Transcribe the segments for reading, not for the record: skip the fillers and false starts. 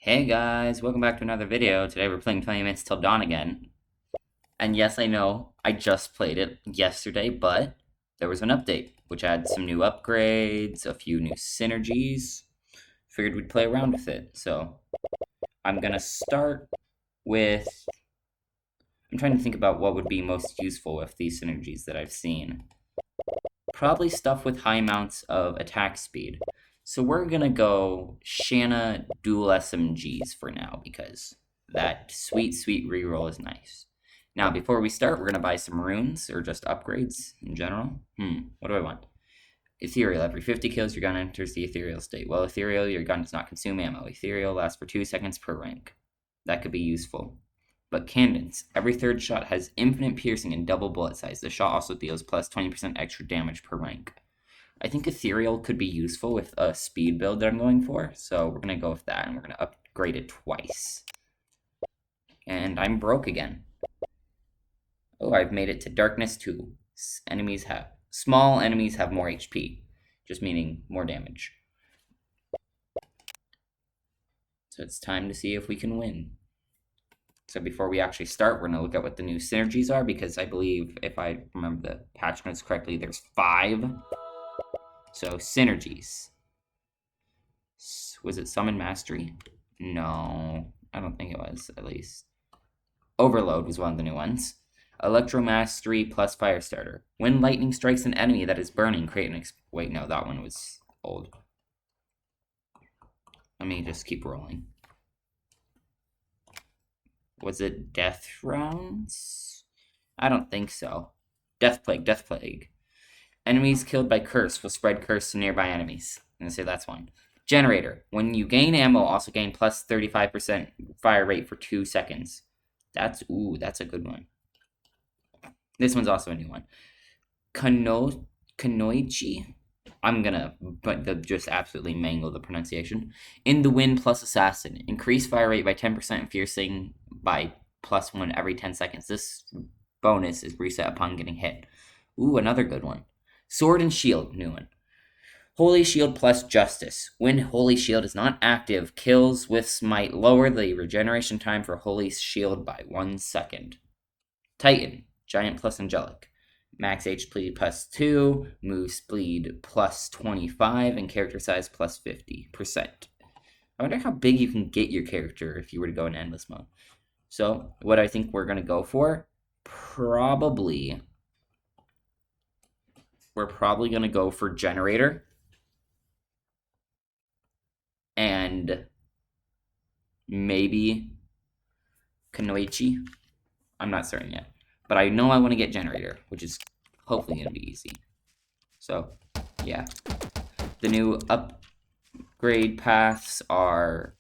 Hey guys, welcome back to another video. Today we're playing 20 Minutes Till Dawn again. And yes, I know, I just played it yesterday, but there was an update, which had some new upgrades, a few new synergies. Figured we'd play around with it, so I'm gonna start with... I'm trying to think about what would be most useful with these synergies that I've seen. Probably stuff with high amounts of attack speed. So we're gonna go Shanna dual SMGs for now, because that sweet reroll is nice. Now, before we start, we're gonna buy some runes, or just upgrades in general. What do I want? Ethereal. Every 50 kills, your gun enters the ethereal state. Well, ethereal, your gun does not consume ammo. Ethereal lasts for 2 seconds per rank. That could be useful. But Candence, every third shot has infinite piercing and double bullet size. The shot also deals plus 20% extra damage per rank. I think Ethereal could be useful with a speed build that I'm going for, so we're going to go with that, and we're going to upgrade it twice. And I'm broke again. Oh, I've made it to Darkness 2. Small enemies have more HP, just meaning more damage. So it's time to see if we can win. So before we actually start, we're going to look at what the new synergies are, because I believe, if I remember the patch notes correctly, there's 5. So, synergies. Was it Summon Mastery? No, I don't think it was, at least. Overload was one of the new ones. Electro Mastery plus Firestarter. When lightning strikes an enemy that is burning, create an wait, no, that one was old. Let me just keep rolling. Was it Death Rounds? I don't think so. Death Plague. Enemies killed by Curse will spread Curse to nearby enemies. I'm gonna say that's one. Generator. When you gain ammo, also gain plus 35% fire rate for 2 seconds. That's a good one. This one's also a new one. Kanoichi. I'm gonna just absolutely mangle the pronunciation. In the Wind plus Assassin. Increase fire rate by 10% and piercing by plus 1 every 10 seconds. This bonus is reset upon getting hit. Another good one. Sword and Shield, new one. Holy Shield plus Justice. When Holy Shield is not active, kills with Smite lower the regeneration time for Holy Shield by 1 second. Titan, Giant plus Angelic. Max HP plus 2, move speed plus 25, and character size plus 50%. I wonder how big you can get your character if you were to go in endless mode. So, what I think we're going to go for, we're probably going to go for Generator. And maybe Kanoichi. I'm not certain yet. But I know I want to get Generator, which is hopefully going to be easy. So, yeah. The new upgrade paths are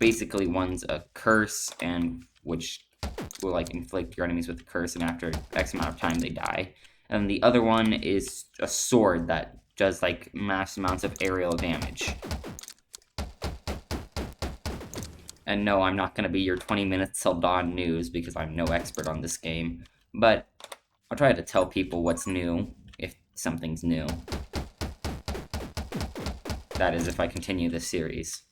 basically one's a curse, and which will like inflict your enemies with a curse, and after X amount of time they die. And the other one is a sword that does like mass amounts of aerial damage. And no, I'm not going to be your 20 minutes till dawn news, because I'm no expert on this game. But I'll try to tell people what's new, if something's new. That is, if I continue this series.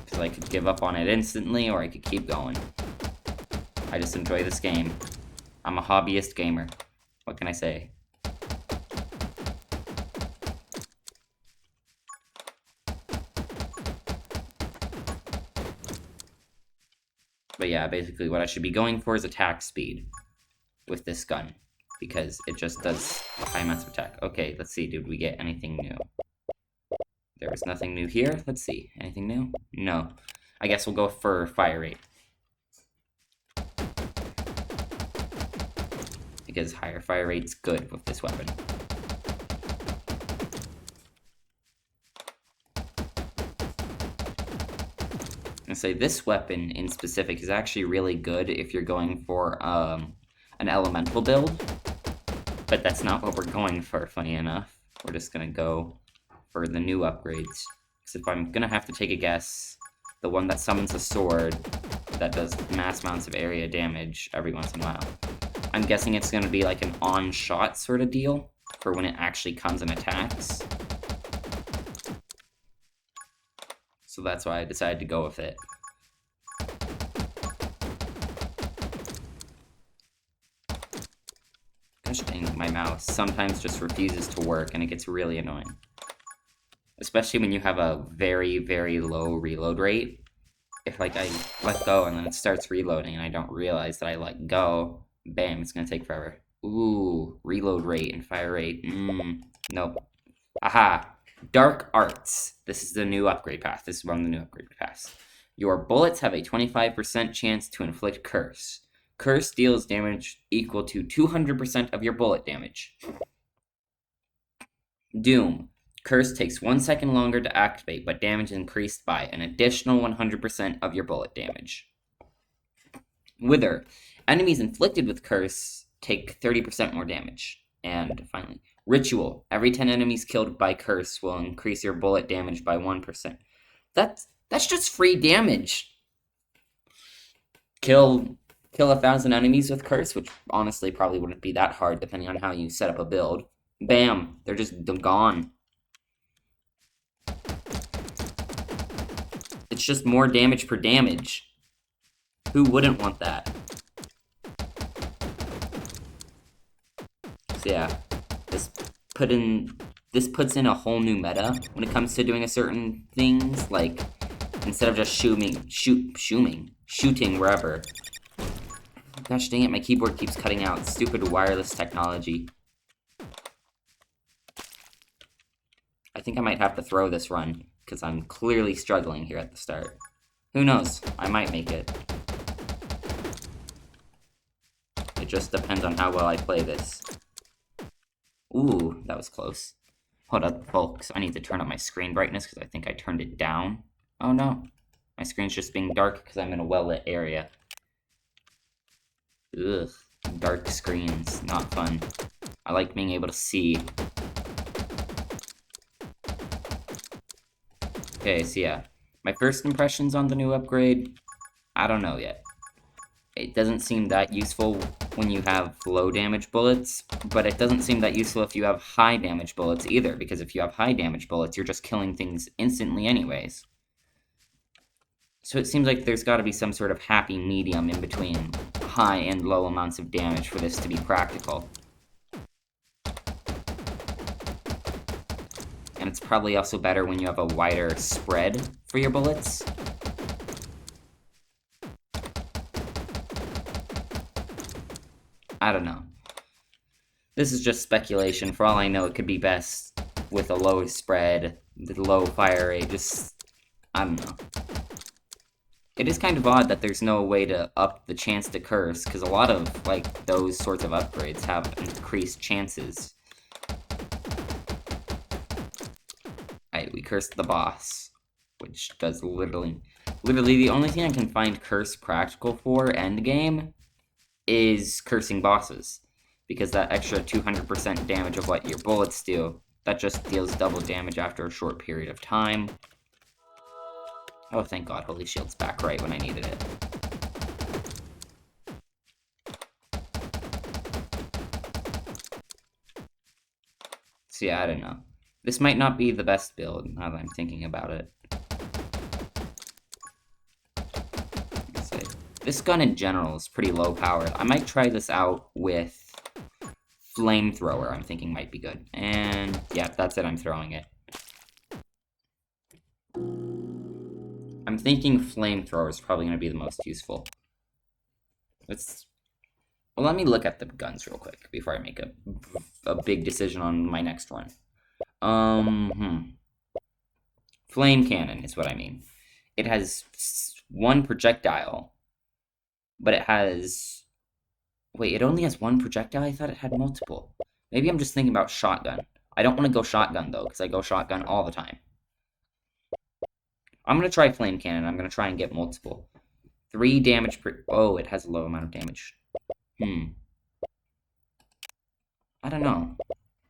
Because I could give up on it instantly, or I could keep going. I just enjoy this game. I'm a hobbyist gamer. What can I say? But yeah, basically what I should be going for is attack speed with this gun, because it just does high amounts of attack. Okay, let's see, did we get anything new? There was nothing new here. Let's see, anything new? No. I guess we'll go for fire rate, because higher fire rate's good with this weapon. And say this weapon in specific is actually really good if you're going for an elemental build, but that's not what we're going for, funny enough. We're just gonna go for the new upgrades. Because if I'm gonna have to take a guess, the one that summons a sword that does mass amounts of area damage every once in a while, I'm guessing it's gonna be like an on-shot sort of deal for when it actually comes and attacks. So that's why I decided to go with it. Gosh dang, my mouse sometimes just refuses to work and it gets really annoying. Especially when you have a very, very low reload rate. If like I let go and then it starts reloading and I don't realize that I let go, bam, it's gonna take forever. Ooh, reload rate and fire rate. Nope. Aha! Dark Arts. This is the new upgrade path. This is one of the new upgrade paths. Your bullets have a 25% chance to inflict curse. Curse deals damage equal to 200% of your bullet damage. Doom. Curse takes 1 second longer to activate, but damage is increased by an additional 100% of your bullet damage. Wither. Enemies inflicted with Curse take 30% more damage. And finally, Ritual. Every 10 enemies killed by Curse will increase your bullet damage by 1%. That's just free damage. Kill 1,000 enemies with Curse, which honestly probably wouldn't be that hard depending on how you set up a build. Bam! They're just gone. It's just more damage per damage. Who wouldn't want that? So yeah, this puts in a whole new meta when it comes to doing certain things, like instead of just shooting wherever. Gosh dang it, my keyboard keeps cutting out. Stupid wireless technology. I think I might have to throw this run, because I'm clearly struggling here at the start. Who knows? I might make it. It just depends on how well I play this. Ooh, that was close. Hold up, folks. I need to turn up my screen brightness because I think I turned it down. Oh no. My screen's just being dark because I'm in a well-lit area. Ugh. Dark screens. Not fun. I like being able to see. Okay, so yeah. My first impressions on the new upgrade, I don't know yet. It doesn't seem that useful when you have low damage bullets, but it doesn't seem that useful if you have high damage bullets either, because if you have high damage bullets, you're just killing things instantly anyways. So it seems like there's got to be some sort of happy medium in between high and low amounts of damage for this to be practical. And it's probably also better when you have a wider spread for your bullets. I don't know. This is just speculation. For all I know, it could be best with a low spread, with low fire rate, I don't know. It is kind of odd that there's no way to up the chance to curse, because a lot of, like, those sorts of upgrades have increased chances. Alright, we cursed the boss, which does literally the only thing I can find curse practical for endgame is cursing bosses, because that extra 200% damage of what your bullets do, that just deals double damage after a short period of time. Oh, thank God, Holy Shield's back right when I needed it. So yeah, I don't know. This might not be the best build, now that I'm thinking about it. This gun in general is pretty low powered. I might try this out with Flamethrower, I'm thinking might be good. And yeah, that's it, I'm throwing it. I'm thinking Flamethrower is probably going to be the most useful. Well, let me look at the guns real quick before I make a big decision on my next one. Flame Cannon is what I mean. It has one projectile, but it has... Wait, it only has one projectile? I thought it had multiple. Maybe I'm just thinking about shotgun. I don't want to go shotgun, though, because I go shotgun all the time. I'm going to try Flame Cannon. I'm going to try and get multiple. 3 damage per... Oh, it has a low amount of damage. I don't know.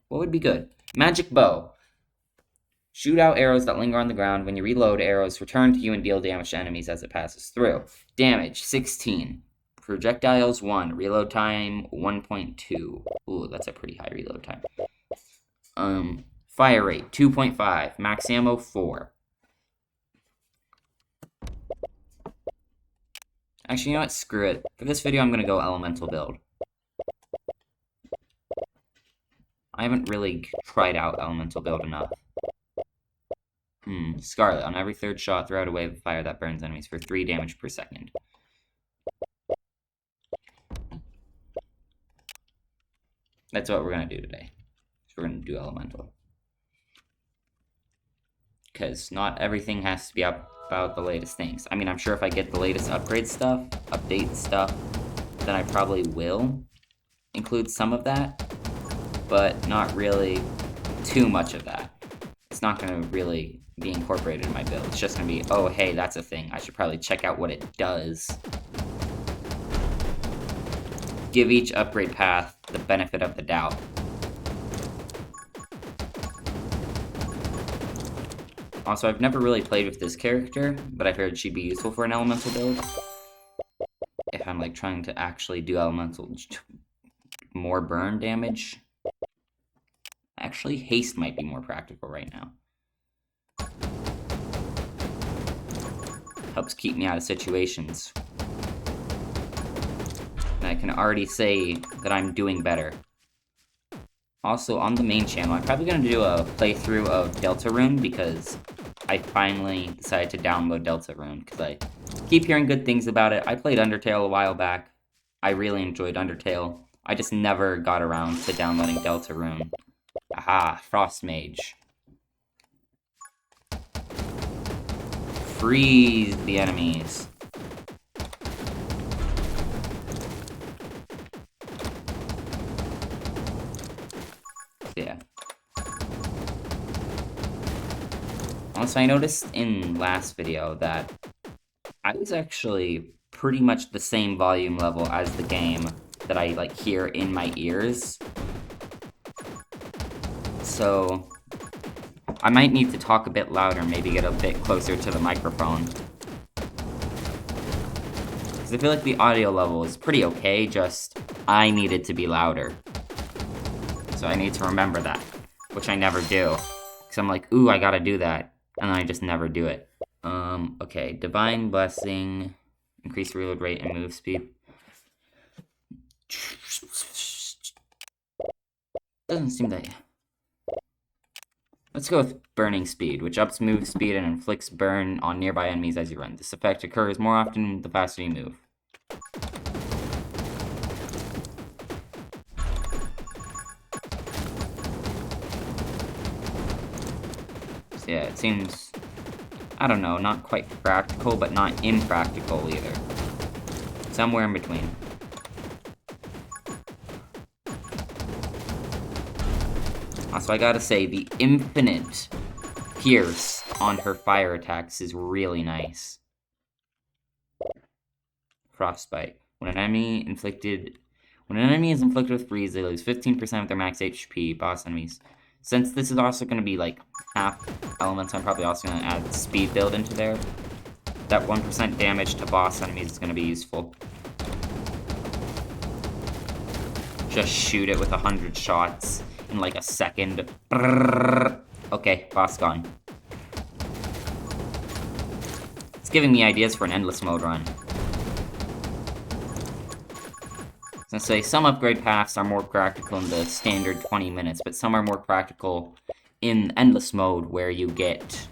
What would be good? Magic Bow. Shoot out arrows that linger on the ground. When you reload, arrows return to you and deal damage to enemies as it passes through. Damage, 16. Projectiles, 1. Reload time, 1.2. Ooh, that's a pretty high reload time. Fire rate, 2.5. Max ammo, 4. Actually, you know what? Screw it. For this video, I'm gonna go elemental build. I haven't really tried out elemental build enough. Scarlet. On every third shot, throw out a wave of fire that burns enemies for 3 damage per second. That's what we're gonna do today. So we're gonna do elemental. Because not everything has to be about the latest things. I mean, I'm sure if I get the latest upgrade stuff, update stuff, then I probably will include some of that, but not really too much of that. It's not going to really be incorporated in my build. It's just going to be, oh, hey, that's a thing. I should probably check out what it does. Give each upgrade path the benefit of the doubt. Also, I've never really played with this character, but I've heard she'd be useful for an elemental build. If I'm, like, trying to actually do elemental more burn damage. Actually, haste might be more practical right now. Helps keep me out of situations. And I can already say that I'm doing better. Also, on the main channel, I'm probably going to do a playthrough of Deltarune because I finally decided to download Deltarune because I keep hearing good things about it. I played Undertale a while back. I really enjoyed Undertale. I just never got around to downloading Deltarune. Aha, Frost Mage. Freeze the enemies. Yeah. Also, I noticed in last video that I was actually pretty much the same volume level as the game that I, like, hear in my ears. So I might need to talk a bit louder, maybe get a bit closer to the microphone. Because I feel like the audio level is pretty okay, just I need it to be louder. So I need to remember that, which I never do. Because I'm like, ooh, I gotta do that, and then I just never do it. Okay, Divine Blessing, increase reload rate and move speed. Doesn't seem that... Let's go with Burning Speed, which ups move speed and inflicts burn on nearby enemies as you run. This effect occurs more often the faster you move. So yeah, it seems, I don't know, not quite practical, but not impractical either. Somewhere in between. Also, I gotta say, the infinite pierce on her fire attacks is really nice. Frostbite. When an enemy is inflicted with freeze, they lose 15% of their max HP, boss enemies. Since this is also going to be, like, half elements, I'm probably also going to add speed build into there. That 1% damage to boss enemies is going to be useful. Just shoot it with 100 shots in, like, a second. Okay, boss gone. It's giving me ideas for an endless mode run. So say some upgrade paths are more practical in the standard 20 minutes, but some are more practical in endless mode where you get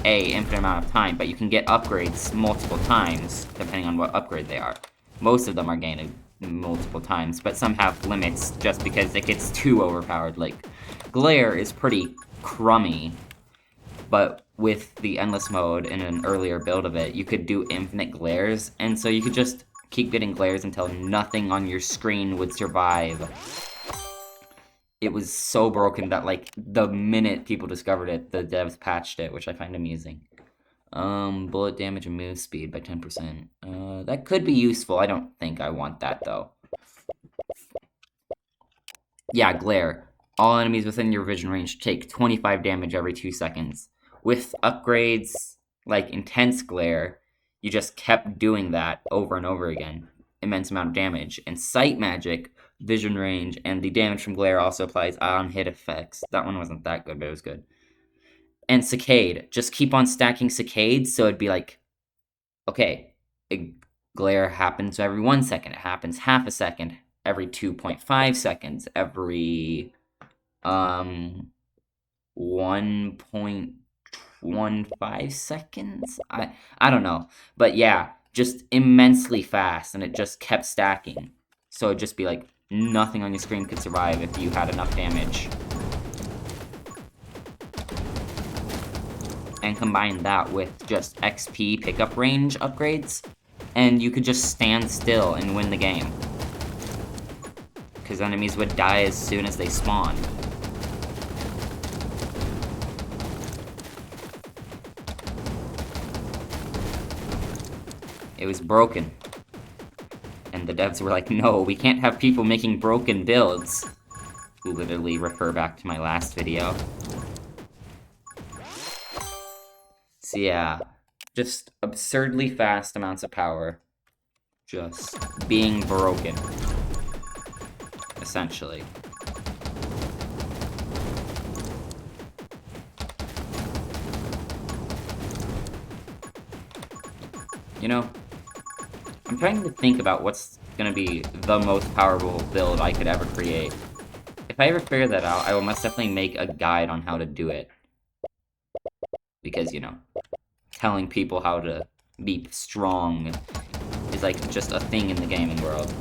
infinite amount of time, but you can get upgrades multiple times depending on what upgrade they are. Most of them are gained multiple times, but some have limits just because it gets too overpowered. Like, Glare is pretty crummy, but with the endless mode in an earlier build of it, you could do infinite glares, and so you could just keep getting glares until nothing on your screen would survive. It was so broken that, like, the minute people discovered it, the devs patched it, which I find amusing. Bullet damage and move speed by 10%. That could be useful. I don't think I want that, though. Yeah, glare. All enemies within your vision range take 25 damage every 2 seconds. With upgrades like intense glare, you just kept doing that over and over again. Immense amount of damage. And sight magic, vision range, and the damage from glare also applies on hit effects. That one wasn't that good, but it was good. And Saccade. Just keep on stacking Saccades, so it'd be like, okay, a glare happens every 1 second. It happens half a second, every 2.5 seconds, every 1.15 seconds. I don't know, but yeah, just immensely fast, and it just kept stacking. So it'd just be like nothing on your screen could survive if you had enough damage. And combine that with just XP pickup range upgrades, and you could just stand still and win the game. Because enemies would die as soon as they spawned. It was broken. And the devs were like, no, we can't have people making broken builds. Literally refer back to my last video. So yeah, just absurdly fast amounts of power. Just being broken. Essentially. You know, I'm trying to think about what's gonna be the most powerful build I could ever create. If I ever figure that out, I will most definitely make a guide on how to do it. Because, you know, telling people how to be strong is like just a thing in the gaming world.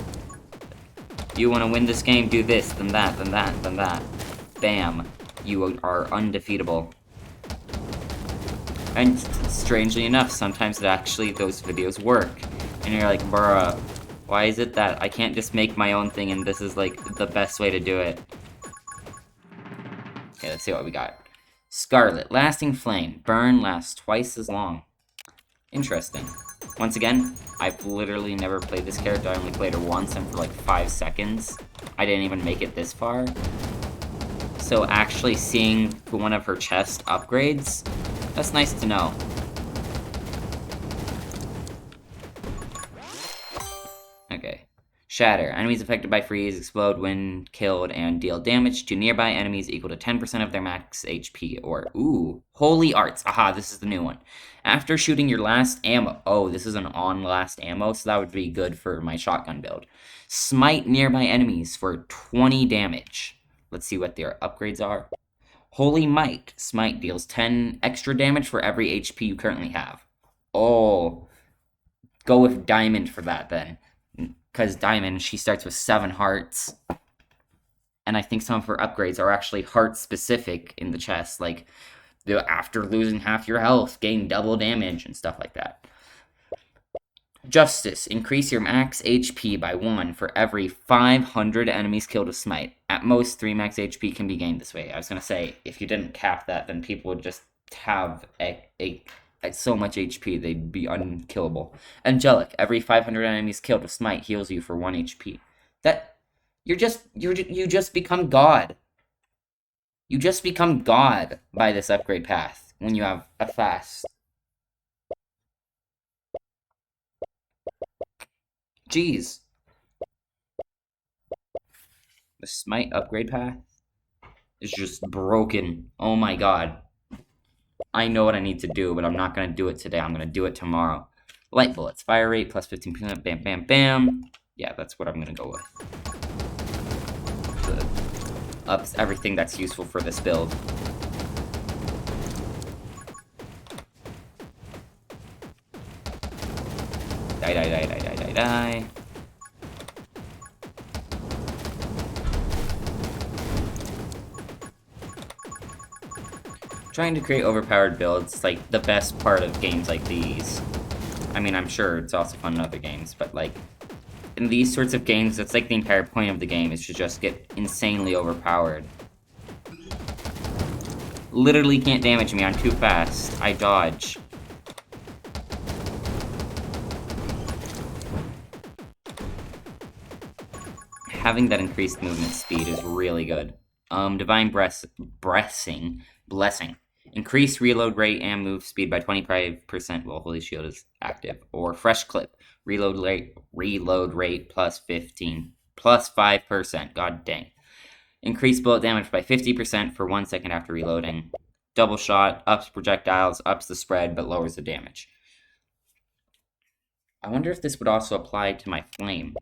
You want to win this game, do this, then that, then that, then that. Bam. You are undefeatable. And strangely enough, sometimes those videos work. And you're like, bruh, why is it that I can't just make my own thing and this is like the best way to do it? Okay, let's see what we got. Scarlet, lasting flame. Burn lasts twice as long. Interesting. Once again, I've literally never played this character. I only played her once and for like 5 seconds. I didn't even make it this far. So actually seeing one of her chest upgrades, that's nice to know. Okay. Shatter. Enemies affected by freeze explode when killed and deal damage to nearby enemies equal to 10% of their max HP. Or, ooh, Holy Arts. Aha, this is the new one. After shooting your last ammo. Oh, this is an on last ammo, so that would be good for my shotgun build. Smite nearby enemies for 20 damage. Let's see what their upgrades are. Holy Might. Smite deals 10 extra damage for every HP you currently have. Oh, go with Diamond for that then. Because Diamond, she starts with 7 hearts. And I think some of her upgrades are actually heart-specific in the chest. Like, after losing half your health, gain double damage and stuff like that. Justice. Increase your max HP by 1 for every 500 enemies killed with Smite. At most, 3 max HP can be gained this way. I was going to say, if you didn't cap that, then people would just have so much HP, they'd be unkillable. Angelic, every 500 enemies killed with Smite heals you for 1 HP. You just become God. You just become God by this upgrade path when you have a fast. Jeez. The Smite upgrade path is just broken. Oh my god. I know what I need to do, but I'm not going to do it today. I'm going to do it tomorrow. Light bullets. Fire rate plus 15%. Bam, bam, bam. Yeah, that's what I'm going to go with. Ups everything that's useful for this build. Die, die, die, die, die, die, die. Trying to create overpowered builds, like, the best part of games like these. I mean, I'm sure it's also fun in other games, but, like, in these sorts of games, that's like the entire point of the game, is to just get insanely overpowered. Literally can't damage me, I'm too fast. I dodge. Having that increased movement speed is really good. Divine Blessing. Increase reload rate and move speed by 25% while Holy Shield is active. Or Fresh Clip. Reload rate plus 5%. God dang. Increase bullet damage by 50% for 1 second after reloading. Double Shot. Ups projectiles. Ups the spread but lowers the damage. I wonder if this would also apply to my flame.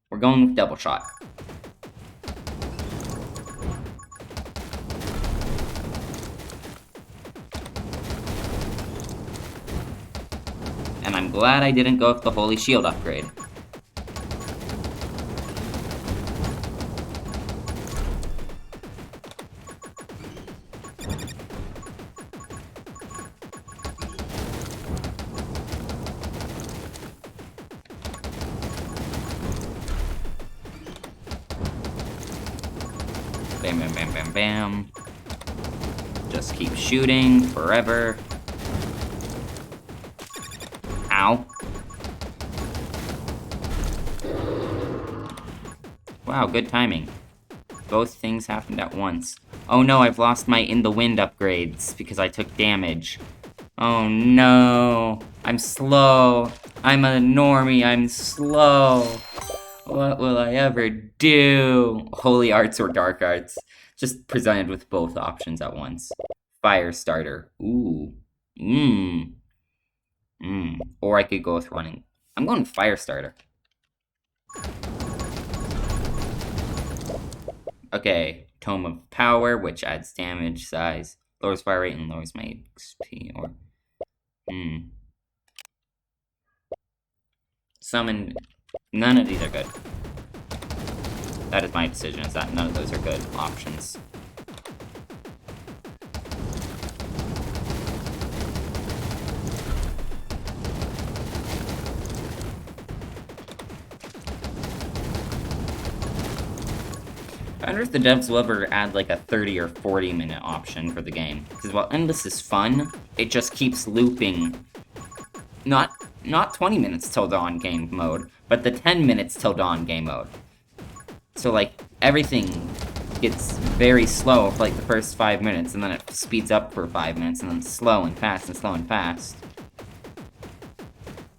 We're going with double shot. And I'm glad I didn't go with the holy shield upgrade. Bam, bam, bam, bam, bam. Just keep shooting forever. Ow. Wow, good timing. Both things happened at once. Oh no, I've lost my In the Wind upgrades because I took damage. Oh no. I'm slow. I'm a normie, I'm slow. What will I ever do? Holy Arts or Dark Arts. Just presented with both options at once. Fire Starter. Ooh. Mmm. Mmm. Or I could go with running. I'm going with Fire Starter. Okay. Tome of Power, which adds damage size, lowers fire rate, and lowers my XP. Or. Summon. None of these are good. That is my decision, is that none of those are good options. I wonder if the devs will ever add like a 30 or 40 minute option for the game. Because while Endless is fun, it just keeps looping. Not 20 minutes till dawn game mode, but the 10 minutes till dawn game mode. So like, everything gets very slow for like the first 5 minutes, and then it speeds up for 5 minutes, and then slow and fast and slow and fast.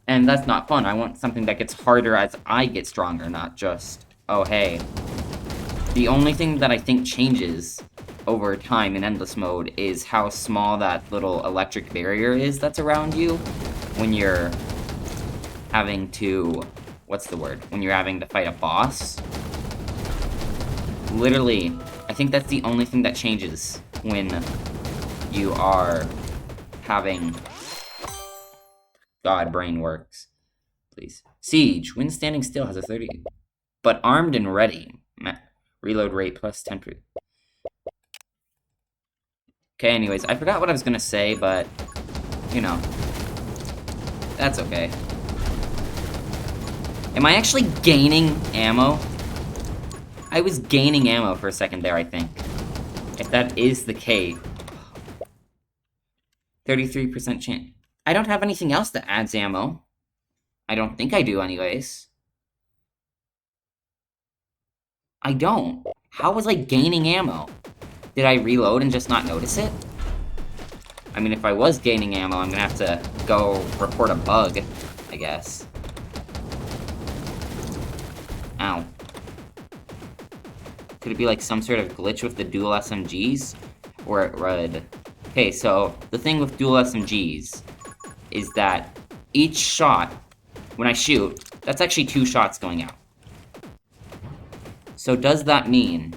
And that's not fun. I want something that gets harder as I get stronger, not just, oh hey. The only thing that I think changes over time in Endless Mode is how small that little electric barrier is that's around you when you're having to... what's the word? When you're having to fight a boss. Literally, I think that's the only thing that changes when you are having... God, brain works. Please. Siege. When standing still has a 30... But armed and ready. Reload rate plus 10%. Okay, anyways, I forgot what I was gonna say, but, you know, that's okay. Am I actually gaining ammo? I was gaining ammo for a second there, I think. If that is the case. 33% chance. I don't have anything else that adds ammo. I don't think I do, anyways. I don't. How was I gaining ammo? Did I reload and just not notice it? I mean, if I was gaining ammo, I'm gonna have to go report a bug, I guess. Ow. Could it be like some sort of glitch with the dual SMGs? Or it would... Okay, so the thing with dual SMGs is that each shot, when I shoot, that's actually 2 shots going out. So does that mean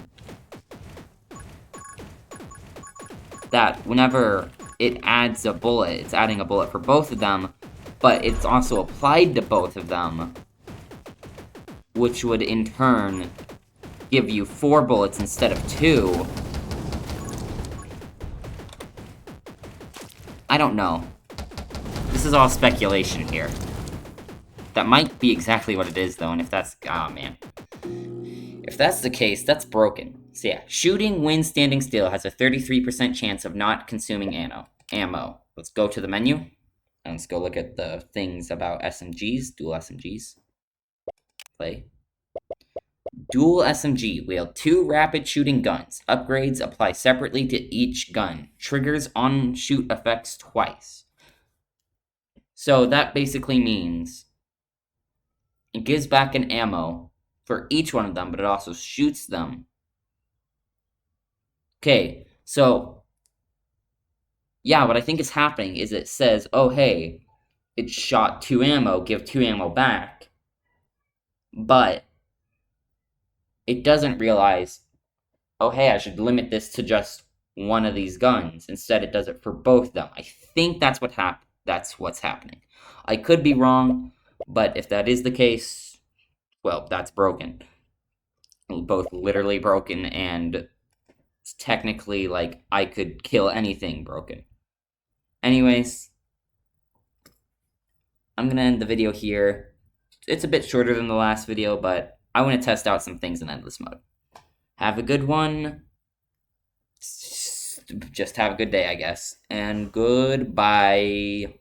that whenever it adds a bullet, it's adding a bullet for both of them, but it's also applied to both of them, which would in turn give you 4 bullets instead of 2. I don't know. This is all speculation here. That might be exactly what it is, though, and if that's... oh, man. If that's the case, that's broken. So yeah, shooting when standing still has a 33% chance of not consuming ammo. Let's go to the menu, and let's go look at the things about SMGs, dual SMGs. Play. Dual SMG, wield 2 rapid shooting guns. Upgrades apply separately to each gun. Triggers on-shoot effects twice. So that basically means it gives back an ammo for each one of them, but it also shoots them. Okay, so yeah, what I think is happening is it says, oh hey, it shot 2 ammo, give 2 ammo back, but it doesn't realize, oh hey, I should limit this to just one of these guns. Instead, it does it for both of them. I think that's what's happening. I could be wrong, but if that is the case, well, that's broken. Both literally broken and technically, like, I could kill anything broken. Anyways, I'm gonna end the video here. It's a bit shorter than the last video, but I want to test out some things in endless mode. Have a good one. Just have a good day, I guess. And goodbye.